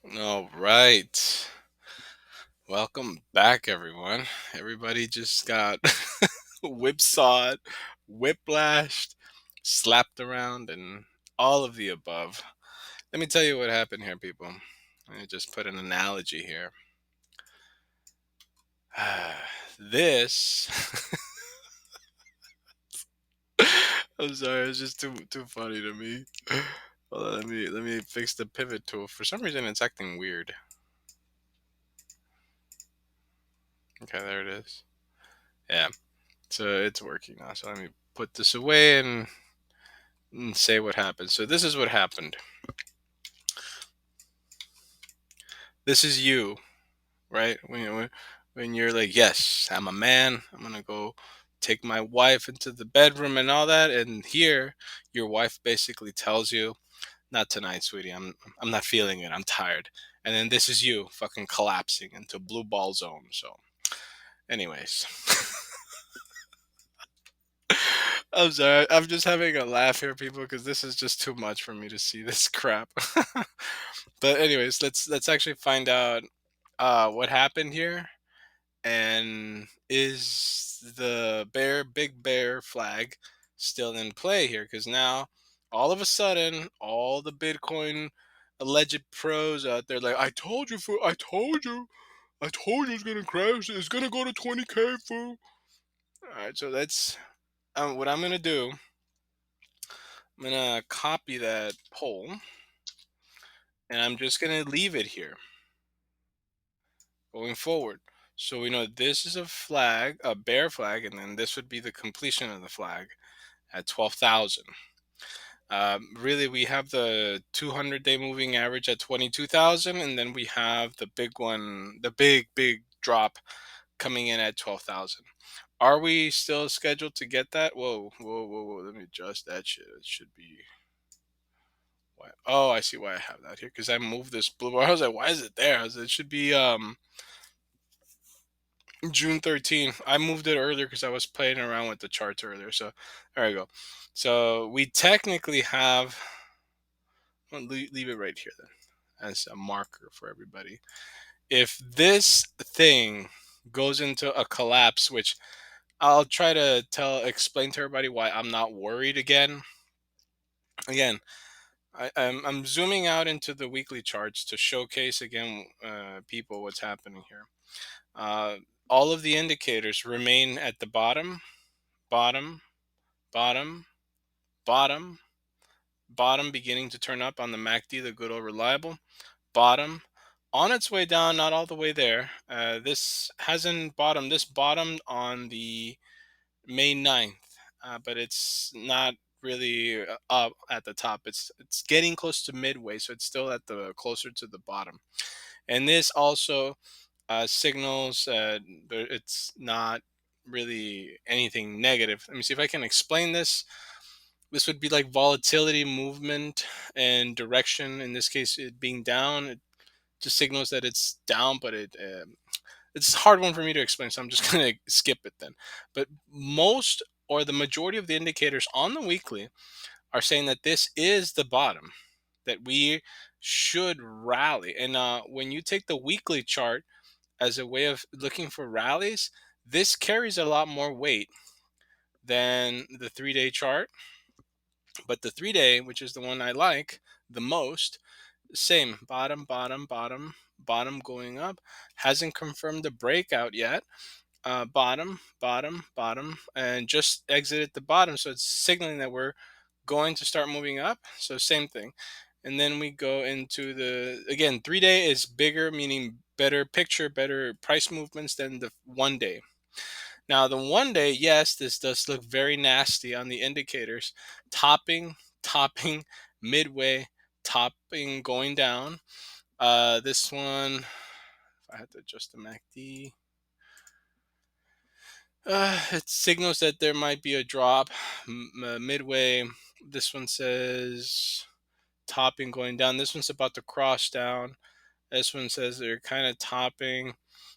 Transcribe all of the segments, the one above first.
All right. Welcome back, everyone. Everybody just got whipsawed, whiplashed, slapped around, and all of the above. Let me tell you what happened here, people. Let me just put an analogy here. This. I'm sorry, it's just too funny to me. Hold on, let me fix the pivot tool. For some reason, it's acting weird. Okay, there it is. Yeah. So it's working now. So let me put this away and say what happened. So this is what happened. This is you, right? When you're like, yes, I'm a man. I'm gonna go take my wife into the bedroom and all that. And here, your wife basically tells you, "Not tonight, sweetie. I'm not feeling it. I'm tired." And then this is you, fucking collapsing into blue ball zone. So, anyways. I'm sorry. I'm just having a laugh here, people, because this is just too much for me to see this crap. But anyways, let's actually find out what happened here, and is the big bear flag still in play here? Because now, all of a sudden, all the Bitcoin alleged pros out there like, I told you it's gonna crash. It's gonna go to 20K, fool. All right, so that's what I'm gonna do. I'm gonna copy that poll, and I'm just gonna leave it here going forward. So we know this is a flag, a bear flag, and then this would be the completion of the flag at 12,000. Really, we have the 200-day moving average at 22,000, and then we have the big one, the big drop coming in at 12,000. Are we still scheduled to get that? Whoa. Let me adjust that shit. It should be. Why? Oh, I see why I have that here because I moved this blue bar. I was like, why is it there? It should be June 13th. I moved it earlier because I was playing around with the charts earlier. So there we go. So we technically have. I'll leave it right here then as a marker for everybody. If this thing goes into a collapse, which I'll try to explain to everybody why I'm not worried again. Again, I'm zooming out into the weekly charts to showcase again, people, what's happening here. Uh, all of the indicators remain at the bottom, bottom, bottom, bottom, bottom, beginning to turn up on the MACD, the good old reliable bottom, on its way down, not all the way there. This hasn't bottomed. This bottomed on the May 9th, but it's not really up at the top. It's getting close to midway, so it's still at the closer to the bottom. And this also signals it's not really anything negative. Let me see if I can explain this. This would be like volatility, movement, and direction. In this case, it being down, it just signals that it's down, but it's a hard one for me to explain, so I'm just going to skip it then. But most or the majority of the indicators on the weekly are saying that this is the bottom, that we should rally. And when you take the weekly chart as a way of looking for rallies, this carries a lot more weight than the 3-day chart. But the 3-day, which is the one I like the most, same bottom going up, hasn't confirmed the breakout yet. Bottom, and just exited the bottom. So it's signaling that we're going to start moving up. So same thing. And then we go into the, again, 3-day is bigger, meaning better picture, better price movements than the 1-day. Now, the 1-day, yes, this does look very nasty on the indicators. Topping, midway, topping, going down. This one, if I had to adjust the MACD, it signals that there might be a drop midway. This one says topping, going down. This one's about to cross down. This one says they're kind of topping.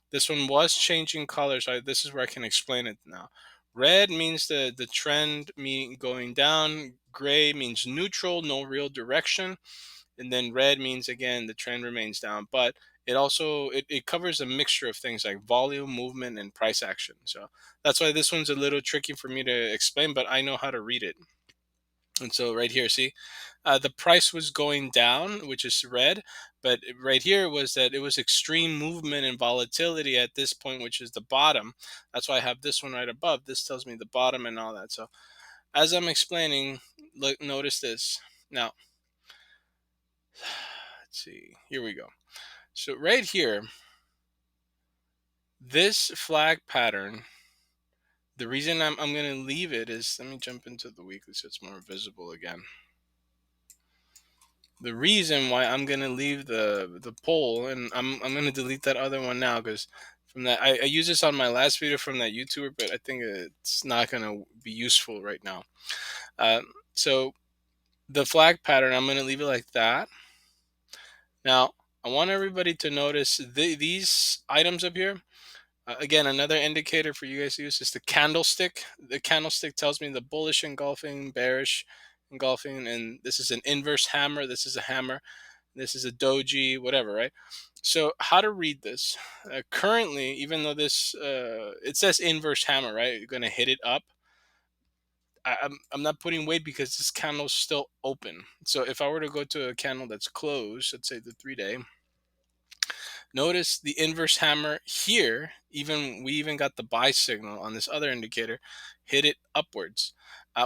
This one was changing colors. This is where I can explain it now. Red means the trend mean going down. Gray means neutral, no real direction. and then red means again the trend remains down. But it also it covers a mixture of things like volume, movement, and price action. So that's why this one's a little tricky for me to explain, but I know how to read it. And so right here, see, the price was going down, which is red, but right here was that it was extreme movement and volatility at this point, which is the bottom. That's why I have this one right above. This tells me the bottom and all that. So as I'm explaining, look, notice this. Now, let's see. Here we go. So right here, this flag pattern, the reason I'm going to leave it is, let me jump into the weekly so it's more visible again. The reason why I'm gonna leave the poll, and I'm gonna delete that other one now, because from that I used this on my last video from that YouTuber, but I think it's not gonna be useful right now. So the flag pattern, I'm gonna leave it like that. Now I want everybody to notice these items up here. Again, another indicator for you guys to use is the candlestick. The candlestick tells me the bullish engulfing, bearish engulfing, and this is an inverse hammer. This is a hammer. This is a doji, whatever, right? So how to read this? Currently, even though this it says inverse hammer, right? You're gonna hit it up. I'm not putting weight because this candle's still open. So if I were to go to a candle that's closed, let's say the 3-day, notice the inverse hammer here. We even got the buy signal on this other indicator, hit it upwards.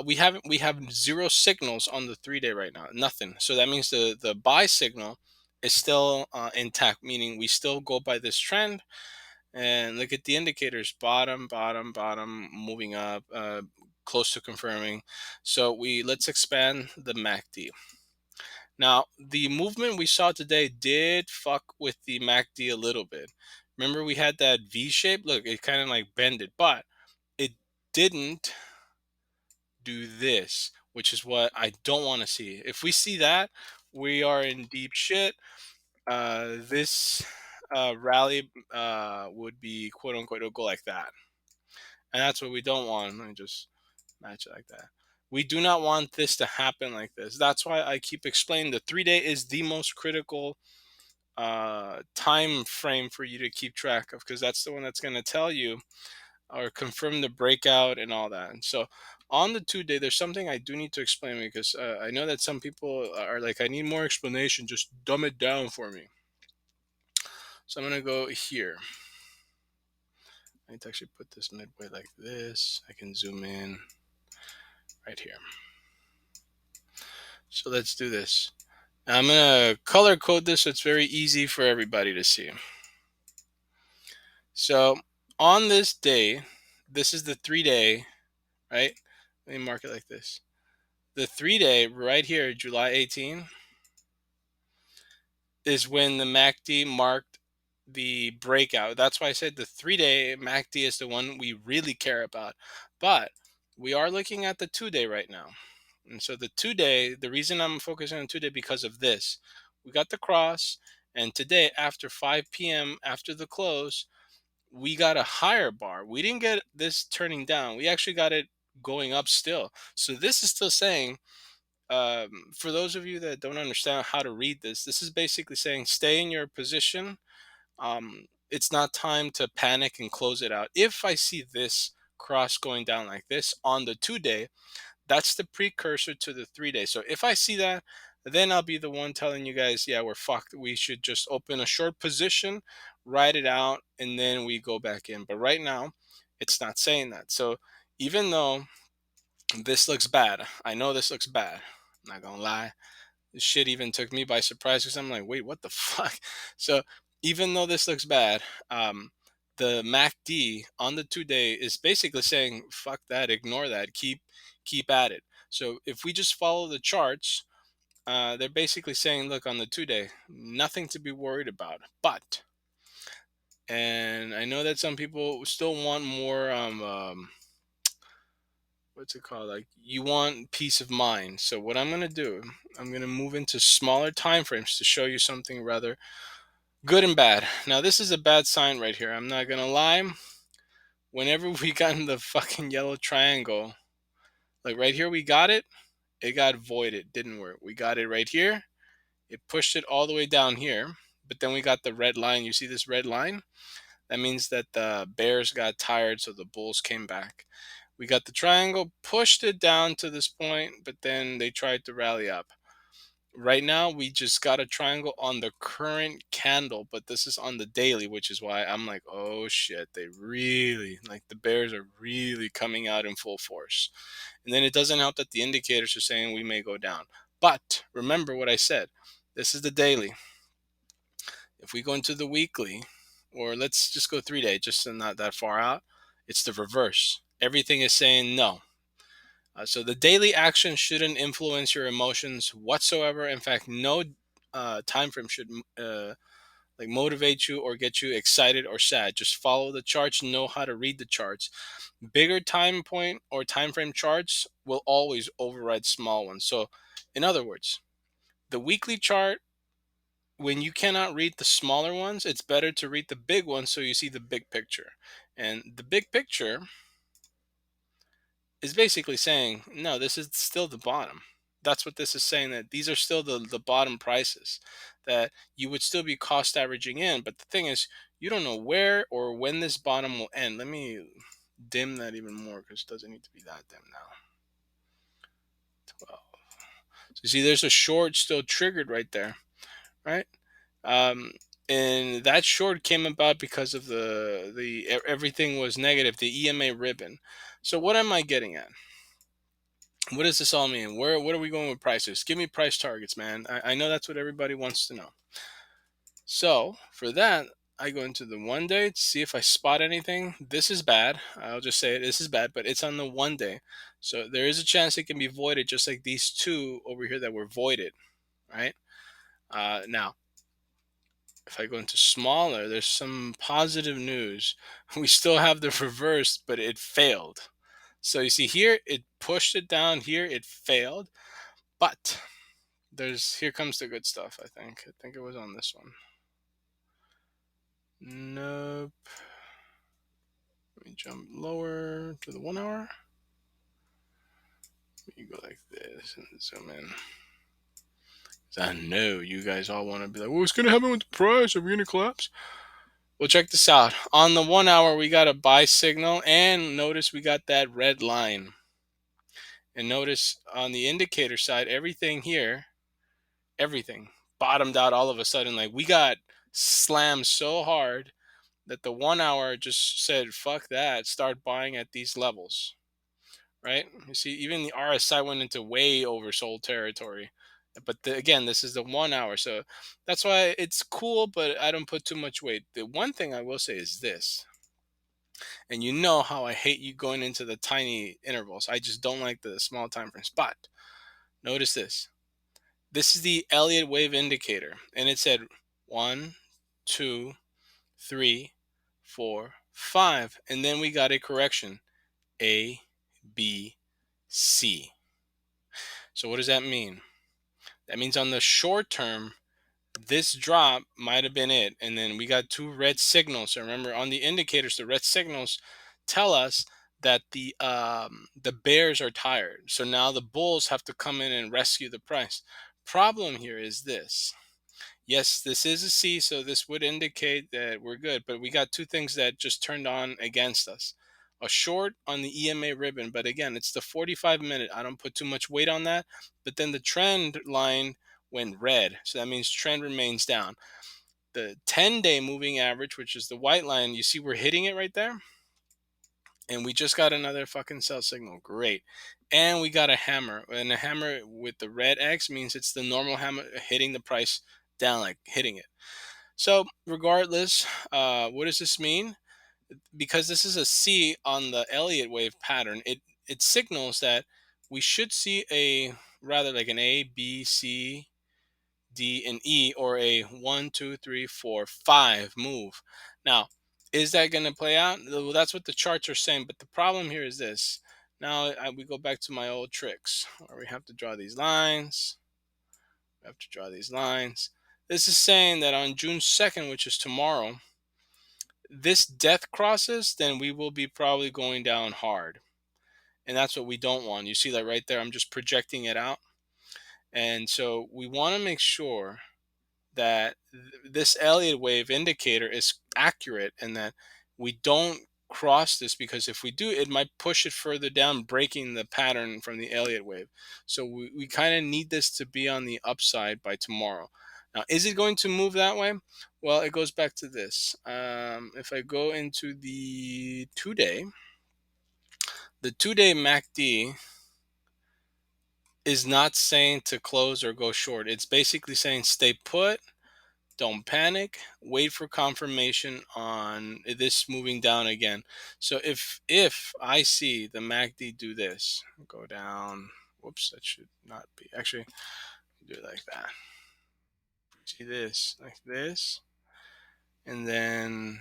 We have zero signals on the 3-day right now, nothing. So that means the buy signal is still intact, meaning we still go by this trend. And look at the indicators: bottom, bottom, bottom, moving up, close to confirming. So let's expand the MACD. Now, the movement we saw today did fuck with the MACD a little bit. Remember, we had that V shape? Look, it kind of like bended, but it didn't do this, which is what I don't want to see. If we see that, we are in deep shit. This rally would be quote unquote, it'll go like that. And that's what we don't want. Let me just match it like that. We do not want this to happen like this. That's why I keep explaining the 3-day is the most critical time frame for you to keep track of, because that's the one that's going to tell you or confirm the breakout and all that. And so on the 2-day, there's something I do need to explain, because I know that some people are like, I need more explanation, just dumb it down for me. So I'm going to go here. I need to actually put this midway like this. I can zoom in right here. So let's do this. Now I'm going to color code this so it's very easy for everybody to see. So on this day, this is the 3-day, right? Let me mark it like this. The 3-day right here, July 18, is when the MACD marked the breakout. That's why I said the 3-day MACD is the one we really care about. But we are looking at the 2-day right now. And so the 2-day, the reason I'm focusing on 2-day because of this. We got the cross, and today after 5 p.m. after the close, we got a higher bar. We didn't get this turning down. We actually got it going up still. So this is still saying, for those of you that don't understand how to read this, this is basically saying stay in your position. It's not time to panic and close it out. If I see this cross going down like this on the 2-day, that's the precursor to the 3-day. So if I see that, then I'll be the one telling you guys, yeah, we're fucked. We should just open a short position, ride it out, and then we go back in. But right now, it's not saying that. So even though this looks bad, I know this looks bad. I'm not gonna lie. This shit even took me by surprise, because I'm like, wait, what the fuck? So even though this looks bad, the MACD on the 2-day is basically saying, fuck that, ignore that, keep at it. So if we just follow the charts, they're basically saying, look, on the 2-day, nothing to be worried about. But, and I know that some people still want more, what's it called? Like, you want peace of mind. So what I'm gonna do, I'm gonna move into smaller time frames to show you something rather good and bad. Now this is a bad sign right here. I'm not gonna lie. Whenever we got in the fucking yellow triangle, like right here, we got it. It got voided. Didn't work. We got it right here. It pushed it all the way down here, but then we got the red line. You see this red line? That means that the bears got tired, so the bulls came back. We got the triangle, pushed it down to this point, but then they tried to rally up. Right now, we just got a triangle on the current candle, but this is on the daily, which is why I'm like, oh shit, they really, like the bears are really coming out in full force. And then it doesn't help that the indicators are saying we may go down. But remember what I said. This is the daily. If we go into the weekly, or let's just go 3 day, just not that far out, it's the reverse. Everything is saying no. So the daily action shouldn't influence your emotions whatsoever. In fact, no time frame should like motivate you or get you excited or sad. Just follow the charts, know how to read the charts. Bigger time point or time frame charts will always override small ones. So, in other words, the weekly chart, when you cannot read the smaller ones, it's better to read the big ones so you see the big picture. And the big picture is basically saying, no, this is still the bottom. That's what this is saying, that these are still the bottom prices that you would still be cost averaging in. But the thing is, you don't know where or when this bottom will end. Let me dim that even more because it doesn't need to be that dim now. 12. So you see, there's a short still triggered right there, right? Um, and that short came about because of the everything was negative, the EMA ribbon. So what am I getting at? What does this all mean? What are we going with prices? Give me price targets, man. I know that's what everybody wants to know. So for that, I go into the 1 day to see if I spot anything. This is bad. I'll just say it. This is bad, but it's on the 1 day. So there is a chance it can be voided, just like these two over here that were voided, right? Now, if I go into smaller, there's some positive news. We still have the reverse, but it failed. So you see here, it pushed it down. Here, it failed. But here comes the good stuff, I think. I think it was on this one. Nope. Let me jump lower to the 1 hour. You go like this and zoom in. I know you guys all want to be like, what's going to happen with the price? Are we going to collapse? Well, check this out. On the 1 hour, we got a buy signal, and notice we got that red line. And notice on the indicator side, everything here, everything bottomed out all of a sudden. Like we got slammed so hard that the 1 hour just said, fuck that, start buying at these levels, right? You see, even the RSI went into way oversold territory. But again, this is the 1 hour. So that's why it's cool, but I don't put too much weight. The one thing I will say is this, and you know how I hate you going into the tiny intervals. I just don't like the small time frames. But notice this. This is the Elliott wave indicator, and it said 1, 2, 3, 4, 5, and then we got a correction, A, B, C. So what does that mean? That means on the short term, this drop might have been it, and then we got two red signals. So remember, on the indicators, the red signals tell us that the bears are tired. So now the bulls have to come in and rescue the price. Problem here is this. Yes, this is a C, so this would indicate that we're good, but we got two things that just turned on against us. A short on the EMA ribbon, but again, it's the 45-minute. I don't put too much weight on that, but then the trend line went red, so that means trend remains down. The 10-day moving average, which is the white line, you see we're hitting it right there? And we just got another fucking sell signal. Great. And we got a hammer. And a hammer with the red X means it's the normal hammer hitting the price down, like hitting it. So regardless, what does this mean? Because this is a C on the Elliott wave pattern, it signals that we should see a rather like an A, B, C, D, and E, or a 1, 2, 3, 4, 5 move. Now, is that going to play out? Well, that's what the charts are saying. But the problem here is this. Now we go back to my old tricks where we have to draw these lines. We have to draw these lines. This is saying that on June 2nd, which is tomorrow, this death crosses, then we will be probably going down hard. And that's what we don't want. You see that right there? I'm just projecting it out. And so we want to make sure that this Elliott wave indicator is accurate and that we don't cross this, because if we do, it might push it further down, breaking the pattern from the Elliott wave. So we kind of need this to be on the upside by tomorrow. Now, is it going to move that way? Well, it goes back to this. If I go into the 2-day, the 2-day MACD is not saying to close or go short. It's basically saying stay put, don't panic, wait for confirmation on this moving down again. So if I see the MACD do this, go down, whoops, that should not be, actually do it like that. See this, like this, and then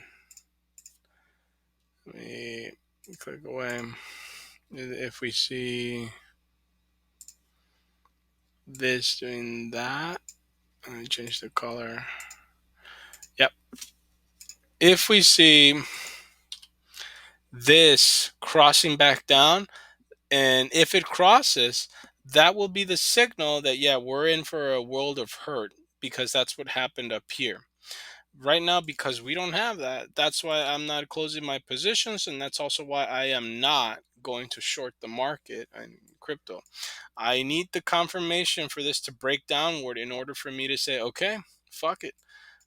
let me click away. If we see this doing that, let me change the color. Yep. If we see this crossing back down, and if it crosses, that will be the signal that, yeah, we're in for a world of hurt, because that's what happened up here. Right now, because we don't have that, that's why I'm not closing my positions, and that's also why I am not going to short the market and crypto. I need the confirmation for this to break downward in order for me to say, okay, fuck it,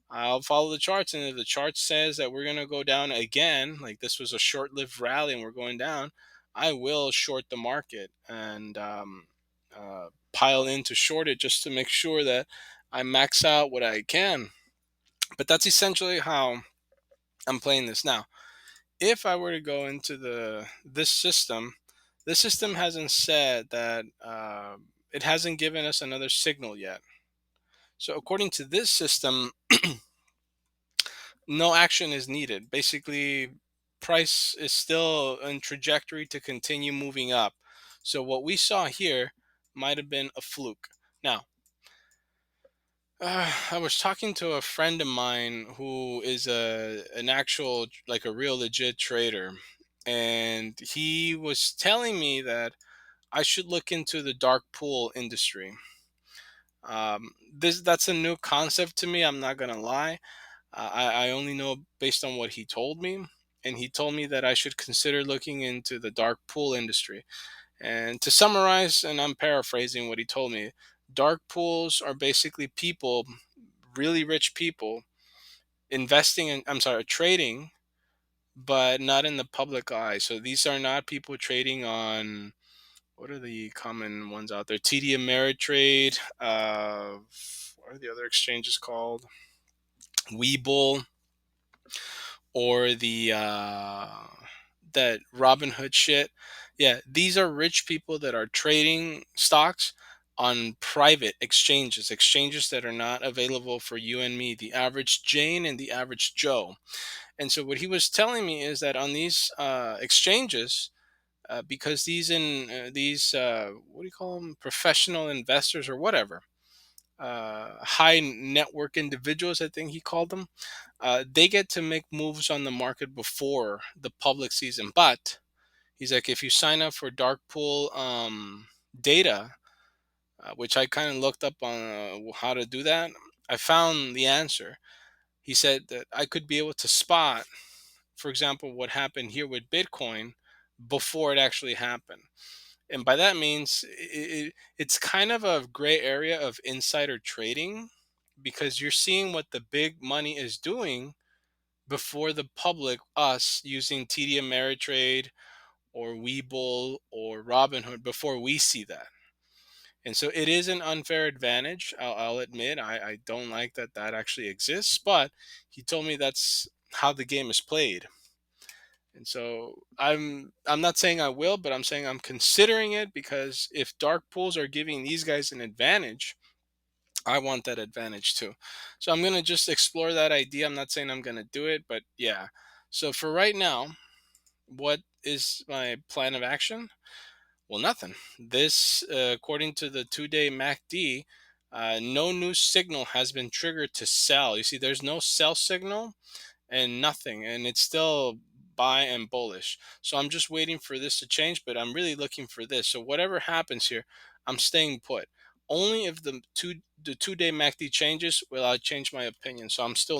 I'll follow the charts. And if the chart says that we're going to go down again, like this was a short-lived rally and we're going down, I will short the market and pile in to short it, just to make sure that I max out what I can. But that's essentially how I'm playing this now. If I were to go into this system hasn't said that, it hasn't given us another signal yet. So according to this system, no action is needed. Basically, price is still in trajectory to continue moving up. So what we saw here might have been a fluke. Now, I was talking to a friend of mine who is an actual, like a real legit trader, and he was telling me that I should look into the dark pool industry. That's a new concept to me. I'm not gonna lie. I only know based on what he told me, and he told me that I should consider looking into the dark pool industry. And to summarize, and I'm paraphrasing what he told me, dark pools are basically people, really rich people, investing in, I'm sorry, trading, but not in the public eye. So these are not people trading on, what are the common ones out there? TD Ameritrade. What are the other exchanges called? Webull, or the that Robinhood shit. Yeah, these are rich people that are trading stocks on private exchanges, exchanges that are not available for you and me, the average Jane and the average Joe. And so what he was telling me is that on these exchanges, because these what do you call them, professional investors or whatever, high network individuals, I think he called them, they get to make moves on the market before the public sees them. But he's like, if you sign up for dark pool data, which I kind of looked up on how to do that, I found the answer. He said that I could be able to spot, for example, what happened here with Bitcoin before it actually happened. And by that means, it's kind of a gray area of insider trading, because you're seeing what the big money is doing before the public, us using TD Ameritrade or Webull or Robinhood, before we see that. And so it is an unfair advantage. I'll admit, I don't like that that actually exists, but he told me that's how the game is played. And so I'm not saying I will, but I'm saying I'm considering it, because if dark pools are giving these guys an advantage, I want that advantage too. So I'm gonna just explore that idea. I'm not saying I'm gonna do it, but yeah. So for right now, what is my plan of action? Well, nothing. This, according to the 2-day MACD, no new signal has been triggered to sell. You see, there's no sell signal and nothing, and it's still buy and bullish. So I'm just waiting for this to change, but I'm really looking for this. So whatever happens here, I'm staying put. only if the 2-day MACD changes will I change my opinion. So I'm still